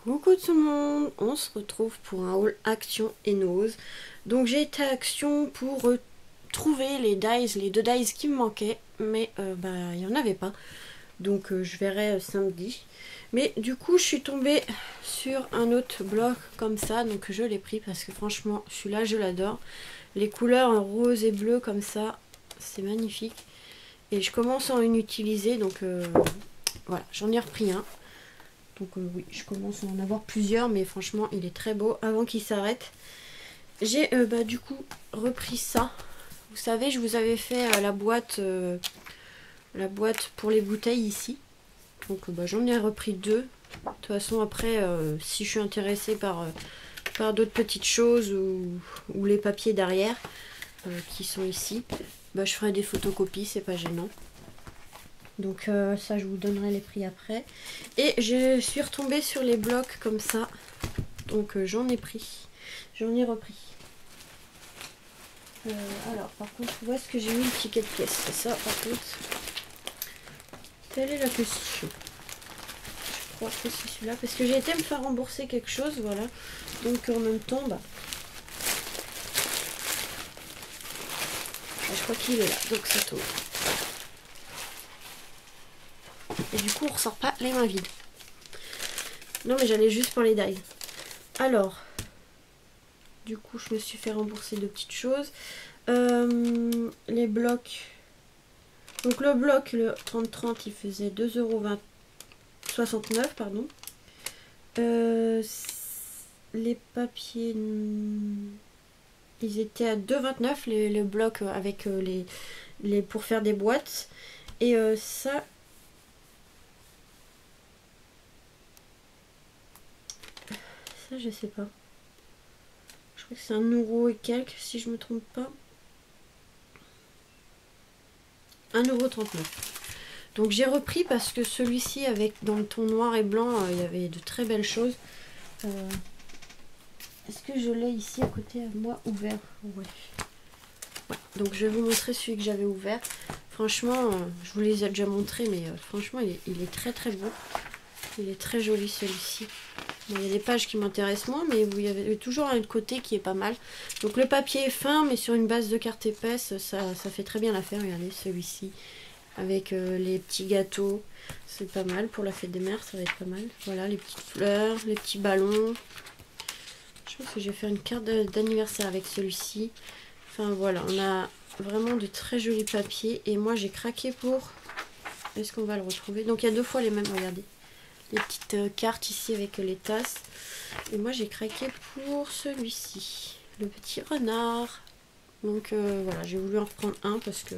Coucou tout le monde, on se retrouve pour un haul Action et Nose. Donc j'ai été à Action pour trouver les dies, les deux dies qui me manquaient, mais il n'y en avait pas. Donc je verrai samedi. Mais du coup je suis tombée sur un autre bloc comme ça, donc je l'ai pris parce que franchement celui-là je l'adore. Les couleurs en rose et bleu comme ça, c'est magnifique. Et je commence à en utiliser, donc voilà, j'en ai repris un. Donc oui, je commence à en avoir plusieurs, mais franchement, il est très beau. Avant qu'il s'arrête, j'ai du coup repris ça. Vous savez, je vous avais fait la boîte pour les bouteilles ici. Donc j'en ai repris deux. De toute façon, après, si je suis intéressée par d'autres petites choses ou les papiers derrière qui sont ici, je ferai des photocopies, c'est pas gênant. Donc ça je vous donnerai les prix après. Et je suis retombée sur les blocs comme ça. Donc j'en ai repris. Alors par contre où est-ce que j'ai mis le ticket de caisse? C'est ça par contre. Telle est la question. Je crois que c'est celui-là. Parce que j'ai été me faire rembourser quelque chose, voilà. Donc en même temps, je crois qu'il est là. Donc ça tourne. Et du coup on ressort pas les mains vides. Non mais j'allais juste pour les dies. Alors, du coup je me suis fait rembourser de petites choses. Les blocs. Donc le bloc, le 30-30, il faisait 2,69 €, pardon. Les papiers, ils étaient à 2,29 € les blocs avec les pour faire des boîtes. Et ça... Ça, je sais pas. Je crois que c'est 1 € et quelques, si je me trompe pas. 1,39 €. Donc j'ai repris parce que celui-ci, avec dans le ton noir et blanc, il y avait de très belles choses. Est-ce que je l'ai ici à côté de moi ouvert? Ouais. Donc je vais vous montrer celui que j'avais ouvert. Franchement, je vous les ai déjà montrés, mais franchement, il est très très beau. Il est très joli celui-ci. Bon, il y a des pages qui m'intéressent moins, mais il y avait toujours un côté qui est pas mal. Donc le papier est fin, mais sur une base de carte épaisse, ça fait très bien l'affaire. Regardez celui-ci, avec les petits gâteaux. C'est pas mal pour la fête des mères, ça va être pas mal. Voilà, les petites fleurs, les petits ballons. Je pense que je vais faire une carte d'anniversaire avec celui-ci. Enfin voilà, on a vraiment de très jolis papiers. Et moi j'ai craqué pour... Est-ce qu'on va le retrouver? Donc il y a deux fois les mêmes, regardez. Les petites cartes ici avec les tasses. Et moi j'ai craqué pour celui-ci, le petit renard. Donc voilà, j'ai voulu en reprendre un parce que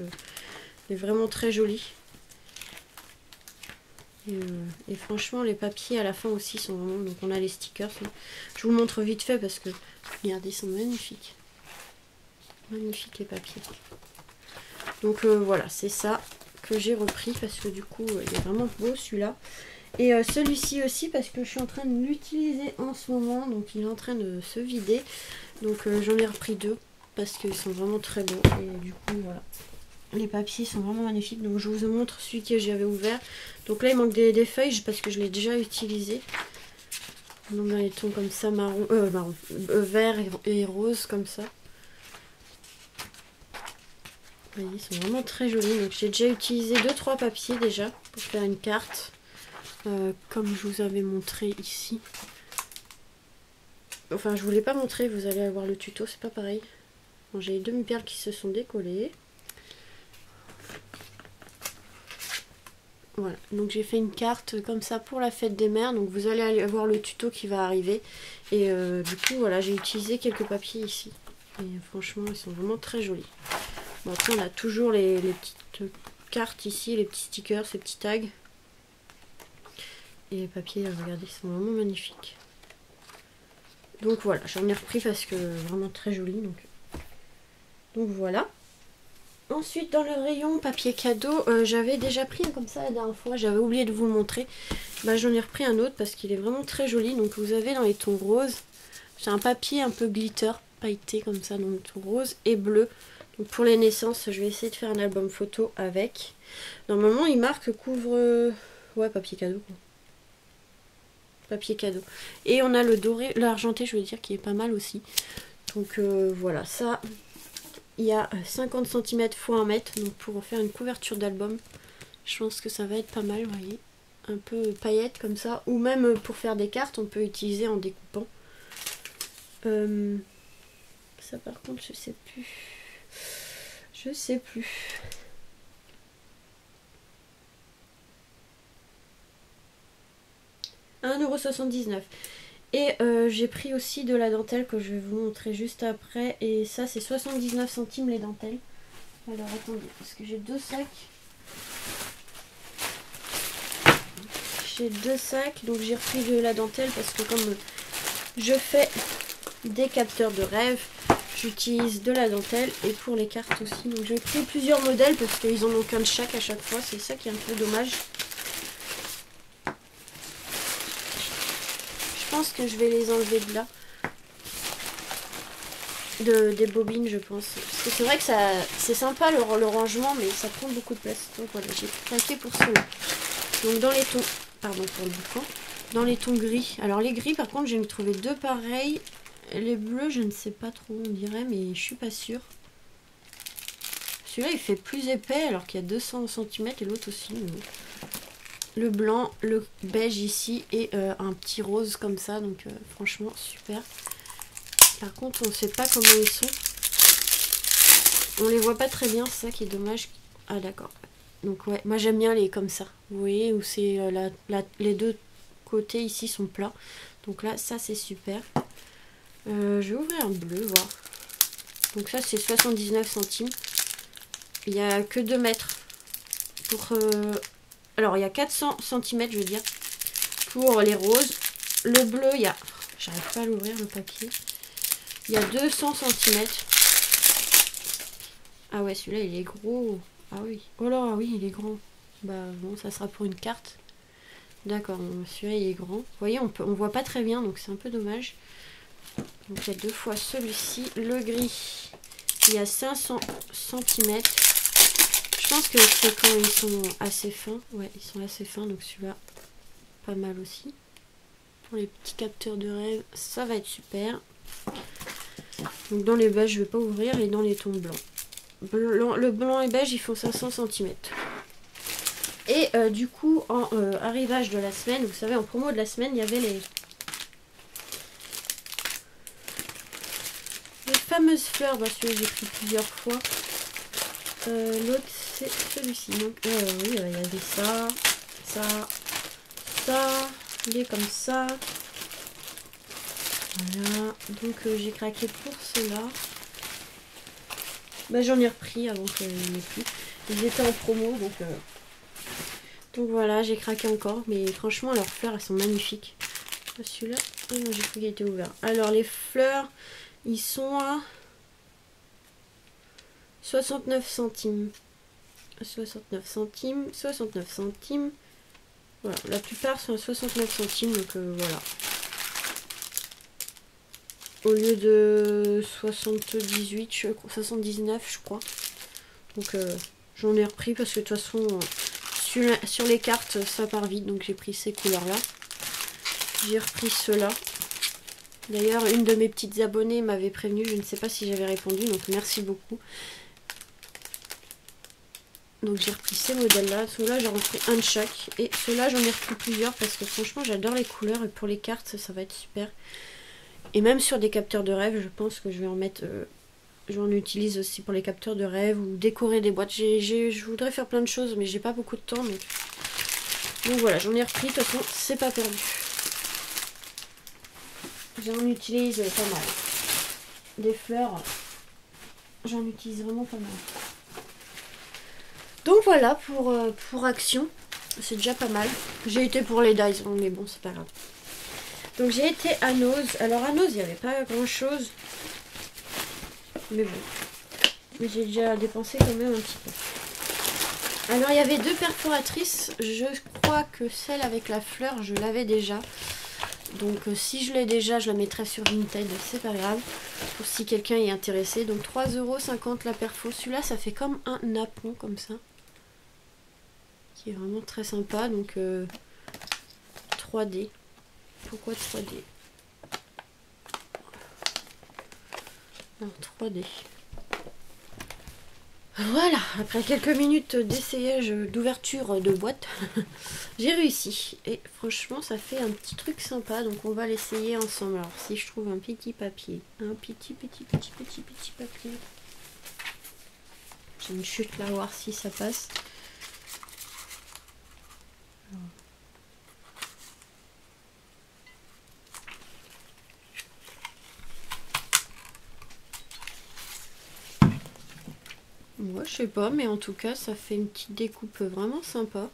il est vraiment très joli. Et franchement les papiers à la fin aussi sont vraiment... Donc on a les stickers. Je vous le montre vite fait parce que regardez, ils sont magnifiques. Magnifiques les papiers. Donc voilà, c'est ça que j'ai repris parce que du coup il est vraiment beau celui-là. Et celui-ci aussi parce que je suis en train de l'utiliser en ce moment. Donc il est en train de se vider. Donc j'en ai repris deux parce qu'ils sont vraiment très beaux. Et du coup voilà. Les papiers sont vraiment magnifiques. Donc je vous montre celui que j'avais ouvert. Donc là il manque des feuilles parce que je l'ai déjà utilisé. Donc dans les tons comme ça, vert et rose comme ça. Vous voyez, ils sont vraiment très jolis. Donc j'ai déjà utilisé 2-3 papiers déjà pour faire une carte. Comme je vous avais montré ici. Enfin, je ne vous l'ai pas montré, vous allez avoir le tuto, c'est pas pareil. Bon, j'ai les demi-perles qui se sont décollées. Voilà, donc j'ai fait une carte comme ça pour la fête des mères. Donc vous allez aller voir le tuto qui va arriver. Et du coup, voilà, j'ai utilisé quelques papiers ici. Et franchement, ils sont vraiment très jolis. Bon, après, on a toujours les petites cartes ici, les petits stickers, ces petits tags. Et les papiers, regardez, ils sont vraiment magnifiques. Donc voilà, j'en ai repris parce que vraiment très joli. Donc voilà. Ensuite, dans le rayon papier cadeau, j'avais déjà pris un comme ça la dernière fois. J'avais oublié de vous le montrer. J'en ai repris un autre parce qu'il est vraiment très joli. Donc vous avez dans les tons roses. C'est un papier un peu glitter, pailleté comme ça, dans le ton rose et bleu. Donc pour les naissances, je vais essayer de faire un album photo avec. Normalement, il marque couvre... Ouais, papier cadeau quoi. papier cadeau. Et on a le doré, l'argenté, je veux dire, qui est pas mal aussi. Donc voilà, ça, il y a 50 cm x 1 mètre, donc pour faire une couverture d'album, je pense que ça va être pas mal, vous voyez. Un peu paillettes comme ça, ou même pour faire des cartes, on peut utiliser en découpant. Ça par contre, je sais plus. Je sais plus. €1,79. Et j'ai pris aussi de la dentelle que je vais vous montrer juste après. Et ça, c'est 79 centimes les dentelles. Alors attendez, parce que j'ai deux sacs. J'ai deux sacs, donc j'ai repris de la dentelle parce que comme je fais des capteurs de rêve, j'utilise de la dentelle et pour les cartes aussi. Donc j'ai pris plusieurs modèles parce qu'ils en ont qu'un de chaque à chaque fois. C'est ça qui est un peu dommage. Je pense que je vais les enlever de là. Des bobines, je pense. Parce que c'est vrai que ça c'est sympa le rangement, mais ça prend beaucoup de place. Donc voilà, j'ai craqué pour cela. Donc dans les tons... Pardon pour le boucan. Dans les tons gris. Alors les gris, par contre, j'ai trouvé deux pareils. Les bleus, je ne sais pas trop, on dirait, mais je suis pas sûre. Celui-là, il fait plus épais, alors qu'il y a 200 cm et l'autre aussi. Le blanc, le beige ici et un petit rose comme ça. Donc franchement, super. Par contre, on ne sait pas comment ils sont. On les voit pas très bien, c'est ça qui est dommage. Ah d'accord. Donc ouais, moi j'aime bien les comme ça. Vous voyez, où c'est les deux côtés ici sont plats. Donc là, ça c'est super. Je vais ouvrir un bleu, voir. Donc ça c'est 79 centimes. Il n'y a que 2 mètres. Pour, alors il y a 400 cm, je veux dire. Pour les roses. Le bleu, il y a... J'arrive pas à l'ouvrir le papier. Il y a 200 cm. Ah ouais, celui-là il est gros. Ah oui. Oh là, oui, il est grand. Bah bon, ça sera pour une carte. D'accord, celui-là il est grand. Vous voyez, on voit pas très bien, donc c'est un peu dommage. Donc il y a deux fois celui-ci. Le gris, il y a 500 cm. Je pense que c'est quand ils sont assez fins. Ouais, ils sont assez fins, donc celui-là, pas mal aussi. Pour les petits capteurs de rêve, ça va être super. Donc dans les beiges, je vais pas ouvrir. Et dans les tons blancs. Le blanc et beige, ils font 500 cm. Et du coup, en arrivage de la semaine, vous savez, en promo de la semaine, il y avait les fameuses fleurs. Bah, celui-là, j'ai pris plusieurs fois. L'autre, c'est celui-ci. Donc, oui, il y avait ça, il est comme ça. Voilà. Donc, j'ai craqué pour cela. Bah, j'en ai repris avant qu'il n'y ait plus. Ils étaient en promo, donc voilà, j'ai craqué encore. Mais franchement, leurs fleurs, elles sont magnifiques. Celui-là, oh non, j'ai cru qu'il était ouvert. Alors, les fleurs, ils sont à 69 centimes. 69 centimes, 69 centimes. Voilà, la plupart sont à 69 centimes, donc voilà. Au lieu de 78, 79 je crois. Donc j'en ai repris parce que de toute façon sur les cartes ça part vite, donc j'ai pris ces couleurs là. J'ai repris ceux-là. D'ailleurs une de mes petites abonnées m'avait prévenu, je ne sais pas si j'avais répondu, donc merci beaucoup. Donc j'ai repris ces modèles là, ceux-là j'en ai repris un de chaque. Et ceux-là j'en ai repris plusieurs parce que franchement j'adore les couleurs et pour les cartes ça va être super. Et même sur des capteurs de rêve, je pense que je vais en mettre... j'en utilise aussi pour les capteurs de rêve ou décorer des boîtes. Je voudrais faire plein de choses, mais j'ai pas beaucoup de temps. Donc voilà, j'en ai repris. De toute façon, c'est pas perdu. J'en utilise pas mal. Des fleurs, j'en utilise vraiment pas mal. Donc voilà pour Action. C'est déjà pas mal. J'ai été pour les Dyson, mais bon, c'est pas grave. Donc j'ai été à Nose. Alors à Nose, il n'y avait pas grand chose. Mais bon. Mais j'ai déjà dépensé quand même un petit peu. Alors il y avait deux perforatrices. Je crois que celle avec la fleur, je l'avais déjà. Donc si je l'ai déjà, je la mettrai sur Vinted. C'est pas grave. Pour si quelqu'un est intéressé. Donc 3,50 € la perfo. Celui-là, ça fait comme un napon comme ça. Qui est vraiment très sympa. Donc 3D. Pourquoi 3D? Alors 3D. Voilà, après quelques minutes d'essayage d'ouverture de boîte, j'ai réussi. Et franchement, ça fait un petit truc sympa, donc on va l'essayer ensemble. Alors si je trouve un petit papier, un petit papier. J'ai une chute là, voir si ça passe. Moi, je sais pas, mais en tout cas, ça fait une petite découpe vraiment sympa.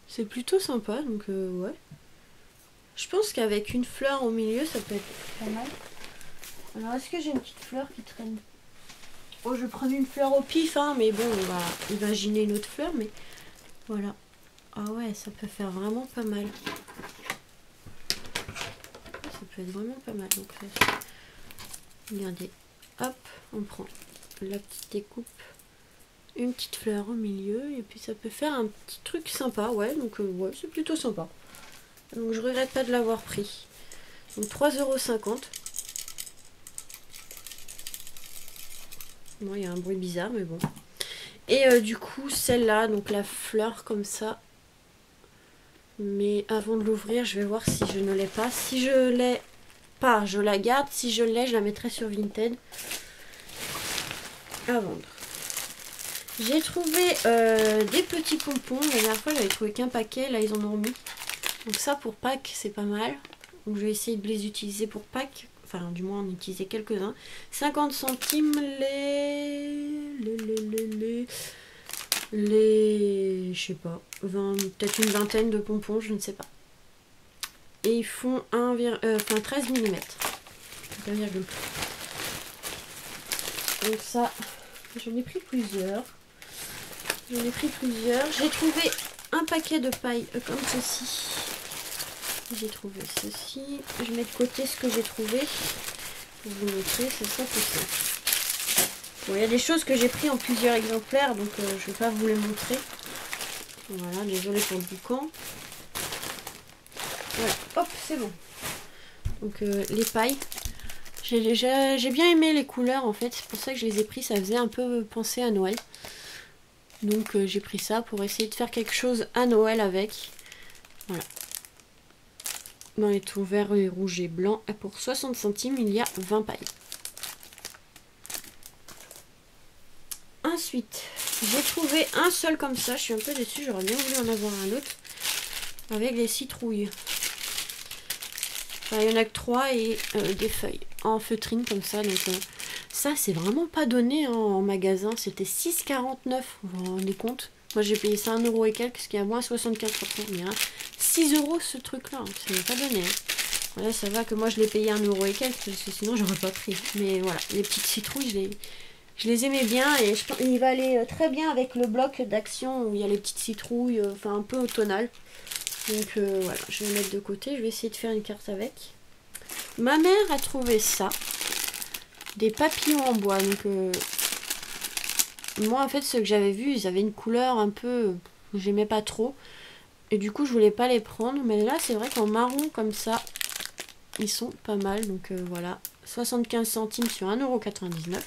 C'est plutôt sympa, donc ouais. Je pense qu'avec une fleur au milieu, ça peut être pas mal. Alors, est-ce que j'ai une petite fleur qui traîne? Oh, je vais prendre une fleur au pif, hein, mais bon, on va imaginer une autre fleur, mais voilà. Ah ouais, ça peut faire vraiment pas mal. Ça peut être vraiment pas mal. Donc, regardez, hop, on prend la petite découpe, une petite fleur au milieu, et puis ça peut faire un petit truc sympa, ouais, donc ouais, c'est plutôt sympa. Donc je regrette pas de l'avoir pris. Donc 3,50 €. Bon, il y a un bruit bizarre, mais bon. Et du coup, celle-là, donc la fleur comme ça. Mais avant de l'ouvrir, je vais voir si je ne l'ai pas. Si je l'ai pas, je la garde. Si je l'ai, je la mettrai sur Vinted à vendre. J'ai trouvé des petits pompons. La dernière fois, j'avais trouvé qu'un paquet. Là, ils en ont mis. Donc ça, pour Pâques, c'est pas mal. Donc je vais essayer de les utiliser pour Pâques. Enfin, du moins, en utiliser quelques-uns. 50 centimes les je sais pas, peut-être une vingtaine de pompons, je ne sais pas. Et ils font 13 mm. Donc ça, j'en ai pris plusieurs. J'ai trouvé un paquet de paille comme ceci. J'ai trouvé ceci. Je mets de côté ce que j'ai trouvé. Pour vous montrer, c'est ça que c'est. Bon, il y a des choses que j'ai pris en plusieurs exemplaires, donc je ne vais pas vous les montrer. Voilà, désolé pour le boucan. Voilà, hop, c'est bon. Donc les pailles. J'ai bien aimé les couleurs en fait, c'est pour ça que je les ai pris, ça faisait un peu penser à Noël. Donc j'ai pris ça pour essayer de faire quelque chose à Noël avec. Voilà. Dans les tons vert, rouge et blanc. Et pour 60 centimes, il y a 20 pailles. Ensuite, j'ai trouvé un seul comme ça. Je suis un peu déçue, j'aurais bien voulu en avoir un autre. Avec les citrouilles. Enfin, il y en a que 3 et des feuilles en feutrine comme ça. Donc ça, c'est vraiment pas donné hein, en magasin. C'était 6,49 €. Vous vous rendez compte? Moi, j'ai payé ça 1 € et quelques, ce qui est à moins 75%. Mais hein, 6 € ce truc-là, hein, c'est pas donné. Hein. Voilà, ça va que moi, je l'ai payé 1 € et quelques, parce que sinon, j'aurais pas pris. Mais voilà, les petites citrouilles, je les aimais bien. Et je pense qu'il va aller très bien avec le bloc d'action où il y a les petites citrouilles, enfin un peu automnal. Donc voilà, je vais mettre de côté. Je vais essayer de faire une carte avec. Ma mère a trouvé ça. Des papillons en bois. Donc moi en fait ceux que j'avais vus, ils avaient une couleur un peu... J'aimais pas trop. Et du coup je voulais pas les prendre. Mais là c'est vrai qu'en marron comme ça, ils sont pas mal. Donc voilà. 75 centimes sur 1,99 €.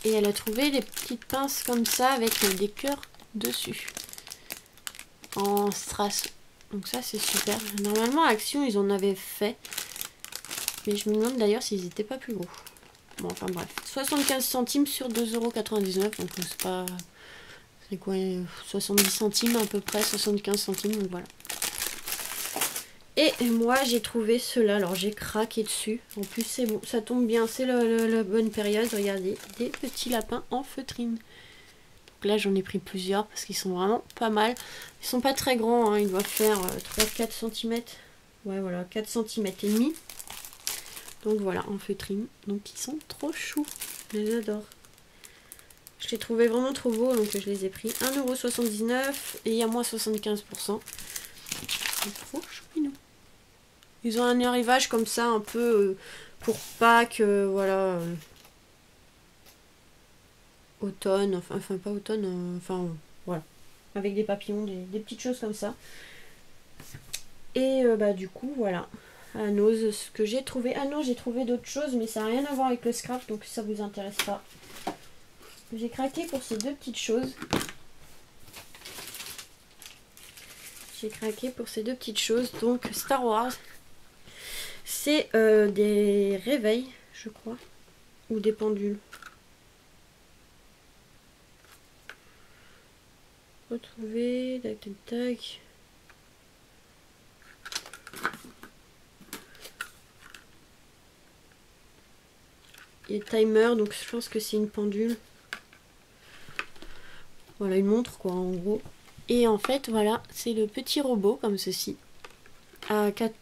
Et elle a trouvé des petites pinces comme ça avec des cœurs dessus. En strass. Donc ça c'est super. Normalement à Action ils en avaient fait. Mais je me demande d'ailleurs s'ils n'étaient pas plus gros. Bon enfin bref. 75 centimes sur 2,99 €. Donc c'est pas... C'est quoi 70 centimes à peu près. 75 centimes. Donc voilà. Et moi j'ai trouvé ceux-là. Alors j'ai craqué dessus. En plus c'est bon. Ça tombe bien. C'est la bonne période. Regardez. Des petits lapins en feutrine. Là j'en ai pris plusieurs parce qu'ils sont vraiment pas mal. Ils sont pas très grands, hein. Ils doivent faire 3-4 cm. Ouais voilà, 4 cm et demi. Donc voilà, en feutrine. Donc ils sont trop choux. Je les adore. Je les trouvais vraiment trop beaux, donc je les ai pris 1,79 € et il y a moins 75%. C'est trop chouinou. Ils ont un arrivage comme ça, un peu pour Pâques, voilà. Automne, enfin pas automne, enfin voilà, avec des papillons, des petites choses comme ça. Et bah du coup voilà, à Nose, ce que j'ai trouvé. Ah non, j'ai trouvé d'autres choses, mais ça n'a rien à voir avec le scrap, donc ça vous intéresse pas. J'ai craqué pour ces deux petites choses. J'ai craqué pour ces deux petites choses. Donc Star Wars, c'est des réveils, je crois, ou des pendules. Retrouver, tac tac tac. Il y a timer, donc je pense que c'est une pendule. Voilà, une montre quoi en gros. Et en fait voilà, c'est le petit robot comme ceci. À 4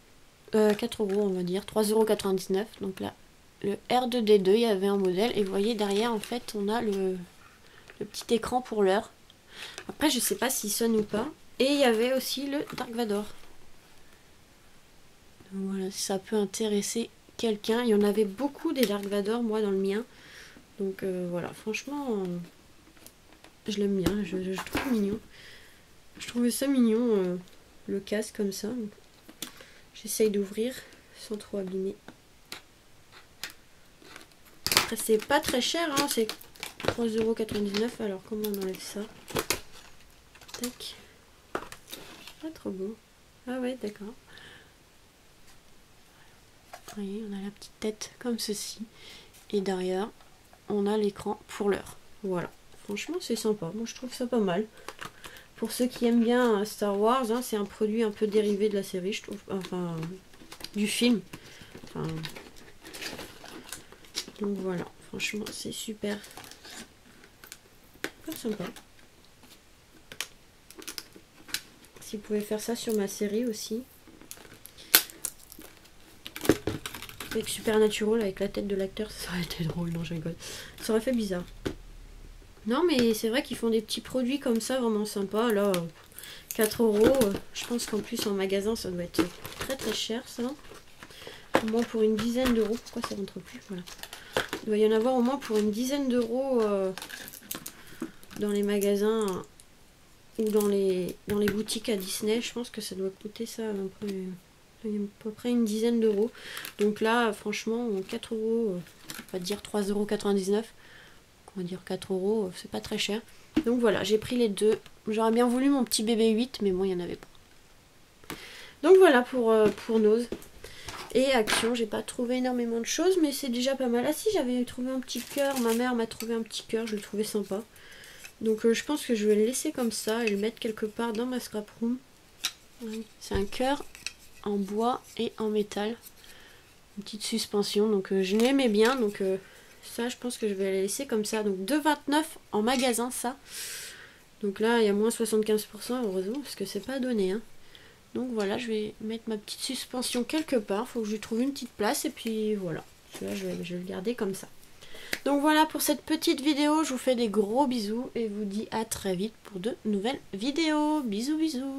€ on va dire, 3,99 €. Donc là, le R2D2, il y avait un modèle. Et vous voyez derrière en fait on a le petit écran pour l'heure. Après je sais pas s'il sonne ou pas. Et il y avait aussi le Dark Vador. Donc voilà, si ça peut intéresser quelqu'un. Il y en avait beaucoup des Dark Vador moi dans le mien. Donc voilà, franchement je l'aime bien, je trouve mignon. Je trouvais ça mignon, le casque comme ça. J'essaye d'ouvrir sans trop abîmer. Après c'est pas très cher, hein, c'est 3,99 €. Alors comment on enlève ça? Tac. Pas trop beau. Ah ouais, d'accord. Vous voyez, on a la petite tête comme ceci. Et derrière, on a l'écran pour l'heure. Voilà. Franchement, c'est sympa. Moi, je trouve ça pas mal. Pour ceux qui aiment bien Star Wars, hein, c'est un produit un peu dérivé de la série, je trouve. Enfin, du film. Enfin, donc voilà. Franchement, c'est super. Pas sympa. Si vous pouvez faire ça sur ma série aussi. Avec Supernatural, avec la tête de l'acteur, ça aurait été drôle. Non, je rigole. Ça aurait fait bizarre. Non, mais c'est vrai qu'ils font des petits produits comme ça, vraiment sympa. Là, 4 €. Je pense qu'en plus, en magasin, ça doit être très très cher, ça. Au moins pour une dizaine d'euros. Pourquoi ça rentre plus? Voilà. Il doit y en avoir au moins pour une dizaine d'euros dans les magasins ou dans les boutiques à Disney. Je pense que ça doit coûter ça à peu près une dizaine d'euros. Donc là, franchement, 4 €, on va dire 3,99 €. On va dire 4 €, c'est pas très cher. Donc voilà, j'ai pris les deux. J'aurais bien voulu mon petit bébé 8, mais bon, il n'y en avait pas. Donc voilà pour Nose. Et Action, j'ai pas trouvé énormément de choses, mais c'est déjà pas mal. Ah si, j'avais trouvé un petit cœur. Ma mère m'a trouvé un petit cœur, je le trouvais sympa. Donc je pense que je vais le laisser comme ça et le mettre quelque part dans ma scrap room. C'est un cœur en bois et en métal. Une petite suspension, donc je l'aimais bien, donc ça je pense que je vais la laisser comme ça. Donc 2,29 € en magasin ça. Donc là il y a moins 75% heureusement parce que c'est pas donné. Hein. Donc voilà, je vais mettre ma petite suspension quelque part. Faut que je lui trouve une petite place et puis voilà. Là, je vais le garder comme ça. Donc voilà pour cette petite vidéo. Je vous fais des gros bisous et vous dis à très vite pour de nouvelles vidéos. Bisous bisous.